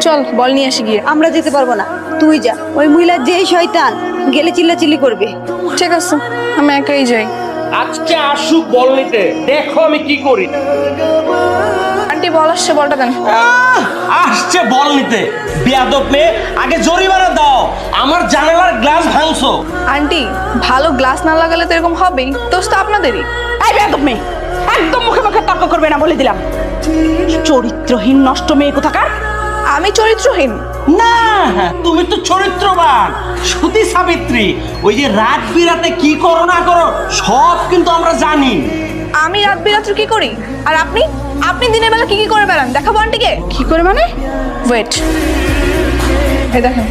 চল বল নিয়ে আসি গিয়ে। আমরা যেতে পারবো না, তুই যা। ওই মহিলা যেই শয়তান, গেলে চিল্লাচিল্লি করবে। ঠিক আছে, আমি একাই যাই। আজকে আসুক বল নিতে, দেখো আমি কি করি। আন্টি বল আসছে, বলটা দেন। আসছে বল নিতে, বেয়াদব মেয়ে। আগে জরিমানা দাও, আমার জানালার গ্লাস ভাঙছো। আন্টি ভালো গ্লাস না লাগালে তো এরকম হবেই, দোষ তো আপনাদেরই। এই বেয়াদব মেয়ে, একদম মুখে মুখে তর্ক করবে না বলে দিলাম। চরিত্রহীন নষ্ট মেয়ে কোথাকার। আমি চরিত্রহীন? না, তুমি তো চরিত্রবান, সতী সাবিত্রী। ওই যে রাত বিরাতে কি করো না করো সব কিন্তু আমরা জানি। আমি রাত বিরাত্র কি করি? আর আপনি আপনি দিনের বেলা কি কি করে বেড়ান দেখাবো আন্টিকে? কি করে মানে? ওয়েট, এই দেখেন।